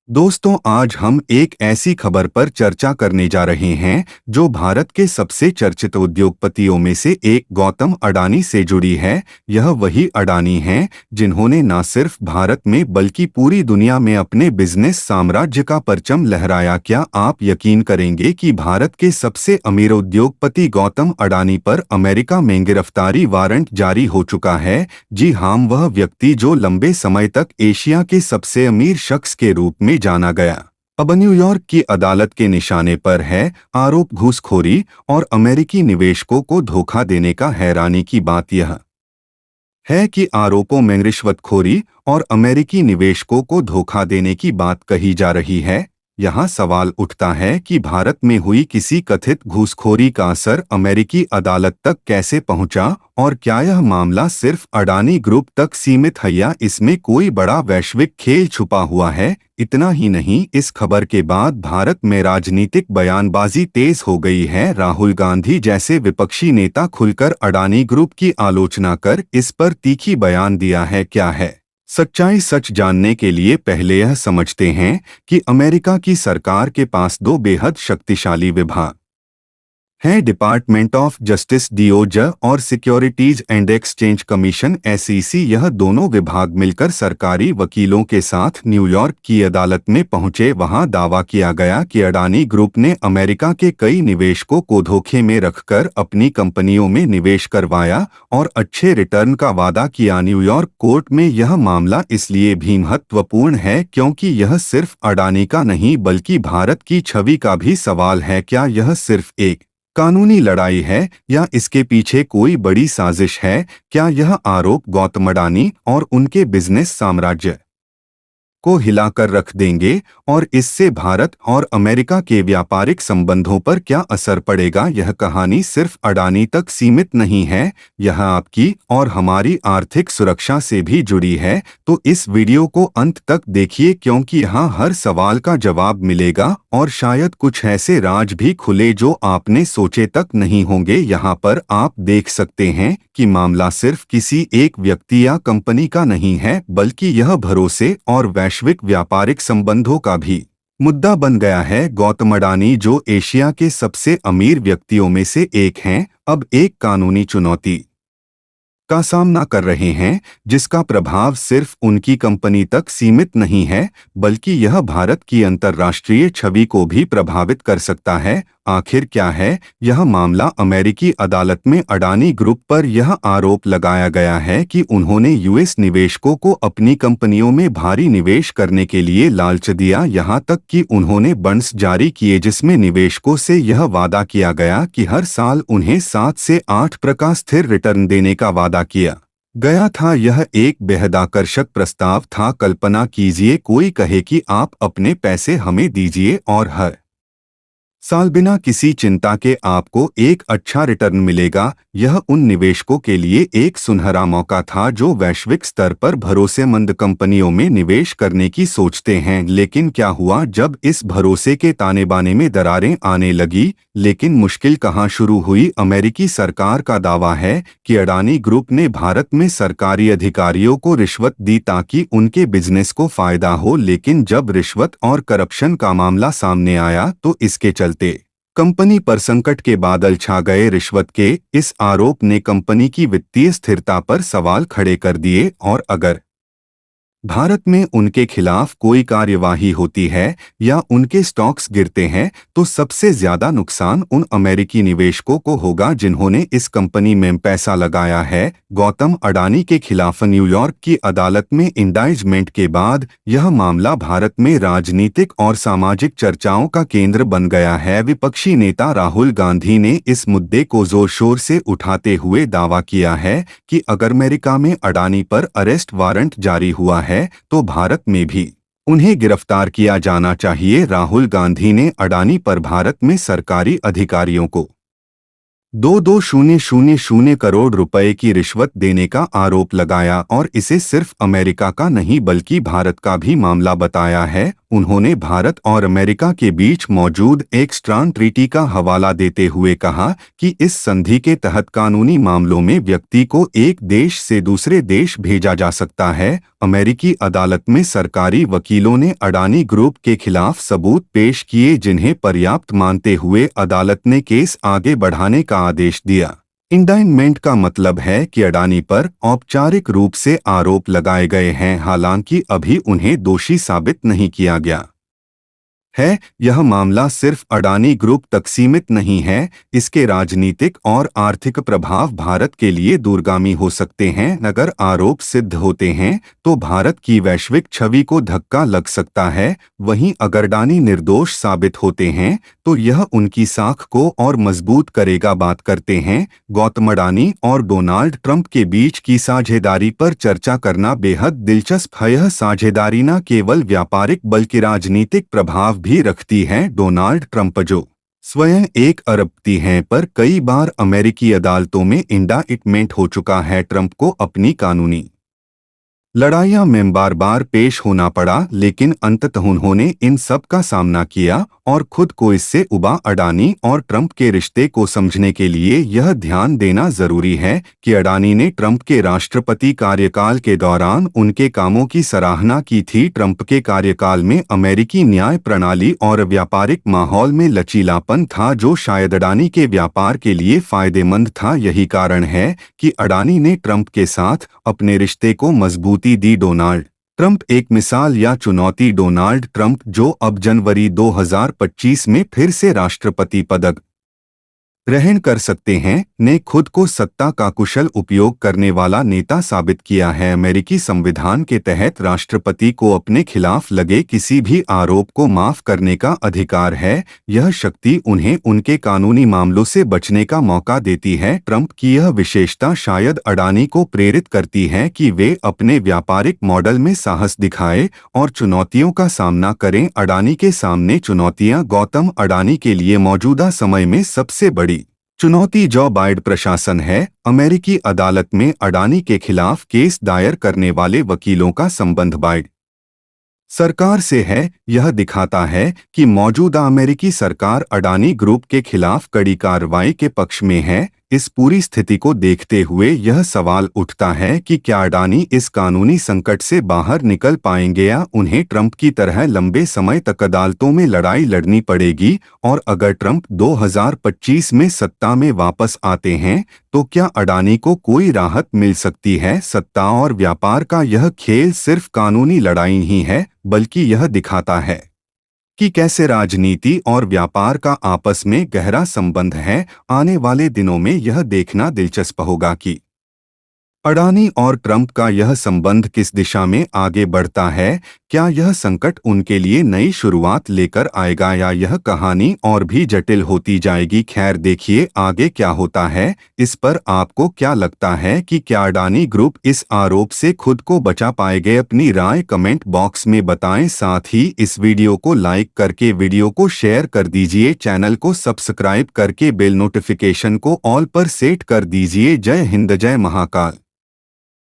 दोस्तों, आज हम एक ऐसी खबर पर चर्चा करने जा रहे हैं जो भारत के सबसे चर्चित उद्योगपतियों में से एक गौतम अडानी से जुड़ी है। यह वही अडानी हैं जिन्होंने न सिर्फ भारत में बल्कि पूरी दुनिया में अपने बिजनेस साम्राज्य का परचम लहराया। क्या आप यकीन करेंगे कि भारत के सबसे अमीर उद्योगपति गौतम अडानी पर अमेरिका में गिरफ्तारी वारंट जारी हो चुका है? जी हाँ, वह व्यक्ति जो लंबे समय तक एशिया के सबसे अमीर शख्स के रूप में जाना गया, अब न्यूयॉर्क की अदालत के निशाने पर है। आरोप घूसखोरी और अमेरिकी निवेशकों को धोखा देने का। हैरानी की बात यह है कि आरोपों में रिश्वतखोरी और अमेरिकी निवेशकों को धोखा देने की बात कही जा रही है। यहाँ सवाल उठता है कि भारत में हुई किसी कथित घूसखोरी का असर अमेरिकी अदालत तक कैसे पहुँचा, और क्या यह मामला सिर्फ अडानी ग्रुप तक सीमित है या इसमें कोई बड़ा वैश्विक खेल छुपा हुआ है। इतना ही नहीं, इस खबर के बाद भारत में राजनीतिक बयानबाजी तेज हो गई है। राहुल गांधी जैसे विपक्षी नेता खुलकर अडानी ग्रुप की आलोचना कर इस पर तीखी बयान दिया है। क्या है सच्चाई? सच जानने के लिए पहले यह समझते हैं कि अमेरिका की सरकार के पास दो बेहद शक्तिशाली विभाग हैं, डिपार्टमेंट ऑफ जस्टिस डीओज और securities and exchange commission SEC. यह दोनों विभाग मिलकर सरकारी वकीलों के साथ न्यूयॉर्क की अदालत में पहुंचे। वहां दावा किया गया कि अडानी ग्रुप ने अमेरिका के कई निवेशकों को धोखे में रखकर अपनी कंपनियों में निवेश करवाया और अच्छे रिटर्न का वादा किया। न्यूयॉर्क कोर्ट में यह मामला इसलिए भी महत्वपूर्ण है क्योंकि यह सिर्फ अडानी का नहीं बल्कि भारत की छवि का भी सवाल है। क्या यह सिर्फ एक कानूनी लड़ाई है या इसके पीछे कोई बड़ी साजिश है? क्या यह आरोप गौतम अडानी और उनके बिजनेस साम्राज्य को हिलाकर रख देंगे और इससे भारत और अमेरिका के व्यापारिक संबंधों पर क्या असर पड़ेगा? यह कहानी सिर्फ अडानी तक सीमित नहीं है, यह आपकी और हमारी आर्थिक सुरक्षा से भी जुड़ी है। तो इस वीडियो को अंत तक देखिए क्योंकि यहाँ हर सवाल का जवाब मिलेगा और शायद कुछ ऐसे राज भी खुले जो आपने सोचे तक नहीं होंगे। यहाँ पर आप देख सकते हैं कि मामला सिर्फ किसी एक व्यक्ति या कंपनी का नहीं है बल्कि यह भरोसे और वैश्विक व्यापारिक संबंधों का भी मुद्दा बन गया है। गौतम अडानी जो एशिया के सबसे अमीर व्यक्तियों में से एक हैं, अब एक कानूनी चुनौती का सामना कर रहे हैं जिसका प्रभाव सिर्फ उनकी कंपनी तक सीमित नहीं है बल्कि यह भारत की अंतर्राष्ट्रीय छवि को भी प्रभावित कर सकता है। आखिर क्या है यह मामला? अमेरिकी अदालत में अडानी ग्रुप पर यह आरोप लगाया गया है कि उन्होंने यूएस निवेशकों को अपनी कंपनियों में भारी निवेश करने के लिए लालच दिया, यहाँ तक कि उन्होंने बॉन्ड्स जारी किए जिसमें निवेशकों से यह वादा किया गया कि हर साल उन्हें 7 से 8% स्थिर रिटर्न देने का वादा किया गया था। यह एक बेहद आकर्षक प्रस्ताव था। कल्पना कीजिए कोई कहे कि आप अपने पैसे हमें दीजिए और हर साल बिना किसी चिंता के आपको एक अच्छा रिटर्न मिलेगा। यह उन निवेशकों के लिए एक सुनहरा मौका था जो वैश्विक स्तर पर भरोसेमंद कंपनियों में निवेश करने की सोचते हैं। लेकिन क्या हुआ जब इस भरोसे के ताने बाने में दरारें आने लगी? लेकिन मुश्किल कहां शुरू हुई? अमेरिकी सरकार का दावा है कि अडानी ग्रुप ने भारत में सरकारी अधिकारियों को रिश्वत दी ताकि उनके बिजनेस को फायदा हो। लेकिन जब रिश्वत और करप्शन का मामला सामने आया तो इसके चलते कंपनी पर संकट के बादल छा गए। रिश्वत के इस आरोप ने कंपनी की वित्तीय स्थिरता पर सवाल खड़े कर दिए और अगर भारत में उनके खिलाफ कोई कार्यवाही होती है या उनके स्टॉक्स गिरते हैं तो सबसे ज्यादा नुकसान उन अमेरिकी निवेशकों को होगा जिन्होंने इस कंपनी में पैसा लगाया है। गौतम अडानी के खिलाफ न्यूयॉर्क की अदालत में इंडाइजमेंट के बाद यह मामला भारत में राजनीतिक और सामाजिक चर्चाओं का केंद्र बन गया है। विपक्षी नेता राहुल गांधी ने इस मुद्दे को जोर शोर से उठाते हुए दावा किया है कि अगर अमेरिका में अडानी पर अरेस्ट वारंट जारी हुआ है तो भारत में भी उन्हें गिरफ्तार किया जाना चाहिए। राहुल गांधी ने अडानी पर भारत में सरकारी अधिकारियों को 2,200 करोड़ रुपए की रिश्वत देने का आरोप लगाया और इसे सिर्फ अमेरिका का नहीं बल्कि भारत का भी मामला बताया है। उन्होंने भारत और अमेरिका के बीच मौजूद एक स्ट्रॉन्ग ट्रीटी का हवाला देते हुए कहा कि इस संधि के तहत कानूनी मामलों में व्यक्ति को एक देश से दूसरे देश भेजा जा सकता है। अमेरिकी अदालत में सरकारी वकीलों ने अडानी ग्रुप के खिलाफ सबूत पेश किए, जिन्हें पर्याप्त मानते हुए अदालत ने केस आगे बढ़ाने का आदेश दिया। इंडाइटमेंट का मतलब है कि अडानी पर औपचारिक रूप से आरोप लगाए गए हैं, हालांकि अभी उन्हें दोषी साबित नहीं किया गया है। यह मामला सिर्फ अडानी ग्रुप तक सीमित नहीं है, इसके राजनीतिक और आर्थिक प्रभाव भारत के लिए दूरगामी हो सकते हैं। अगर आरोप सिद्ध होते हैं तो भारत की वैश्विक छवि को धक्का लग सकता है। वहीं अगर अडानी निर्दोष साबित होते हैं तो यह उनकी साख को और मजबूत करेगा। बात करते हैं गौतम अडानी और डोनाल्ड ट्रंप के बीच की साझेदारी पर चर्चा करना बेहद दिलचस्प है। यह साझेदारी न केवल व्यापारिक बल्कि राजनीतिक प्रभाव भी रखती है। डोनाल्ड ट्रंप जो स्वयं एक अरबपति हैं, पर कई बार अमेरिकी अदालतों में इंडाइटमेंट हो चुका है। ट्रंप को अपनी कानूनी लड़ाइयां में बार बार पेश होना पड़ा, लेकिन अंततः उन्होंने इन सब का सामना किया और खुद को इससे उबा। अडानी और ट्रंप के रिश्ते को समझने के लिए यह ध्यान देना जरूरी है कि अडानी ने ट्रंप के राष्ट्रपति कार्यकाल के दौरान उनके कामों की सराहना की थी। ट्रंप के कार्यकाल में अमेरिकी न्याय प्रणाली और व्यापारिक माहौल में लचीलापन था, जो शायद अडानी के व्यापार के लिए फायदेमंद था। यही कारण है कि अडानी ने ट्रंप के साथ अपने रिश्ते को मजबूती दी। डोनाल्ड ट्रंप एक मिसाल या चुनौती। डोनाल्ड ट्रंप, जो अब जनवरी 2025 में फिर से राष्ट्रपति पद ग्रहण कर सकते हैं, ने खुद को सत्ता का कुशल उपयोग करने वाला नेता साबित किया है। अमेरिकी संविधान के तहत राष्ट्रपति को अपने खिलाफ लगे किसी भी आरोप को माफ करने का अधिकार है। यह शक्ति उन्हें उनके कानूनी मामलों से बचने का मौका देती है। ट्रंप की यह विशेषता शायद अडानी को प्रेरित करती है कि वे अपने व्यापारिक मॉडल में साहस दिखाएं और चुनौतियों का सामना करें। अडानी के सामने चुनौतियां। गौतम अडानी के लिए मौजूदा समय में सबसे बड़ी चुनौती जो बाइडेन प्रशासन है। अमेरिकी अदालत में अडानी के खिलाफ केस दायर करने वाले वकीलों का संबंध बाइडेन सरकार से है। यह दिखाता है कि मौजूदा अमेरिकी सरकार अडानी ग्रुप के खिलाफ कड़ी कार्रवाई के पक्ष में है। इस पूरी स्थिति को देखते हुए यह सवाल उठता है कि क्या अडानी इस कानूनी संकट से बाहर निकल पाएंगे या उन्हें ट्रंप की तरह लंबे समय तक अदालतों में लड़ाई लड़नी पड़ेगी। और अगर ट्रंप 2025 में सत्ता में वापस आते हैं तो क्या अडानी को कोई राहत मिल सकती है। सत्ता और व्यापार का यह खेल सिर्फ कानूनी लड़ाई ही है, बल्कि यह दिखाता है कि कैसे राजनीति और व्यापार का आपस में गहरा संबंध है। आने वाले दिनों में यह देखना दिलचस्प होगा कि अडानी और ट्रंप का यह संबंध किस दिशा में आगे बढ़ता है। क्या यह संकट उनके लिए नई शुरुआत लेकर आएगा या यह कहानी और भी जटिल होती जाएगी। खैर, देखिए आगे क्या होता है। इस पर आपको क्या लगता है कि क्या अडानी ग्रुप इस आरोप से खुद को बचा पाएंगे? अपनी राय कमेंट बॉक्स में बताएं। साथ ही इस वीडियो को लाइक करके वीडियो को शेयर कर दीजिए। चैनल को सब्सक्राइब करके बेल नोटिफिकेशन को ऑल पर सेट कर दीजिए। जय हिंद, जय महाकाल।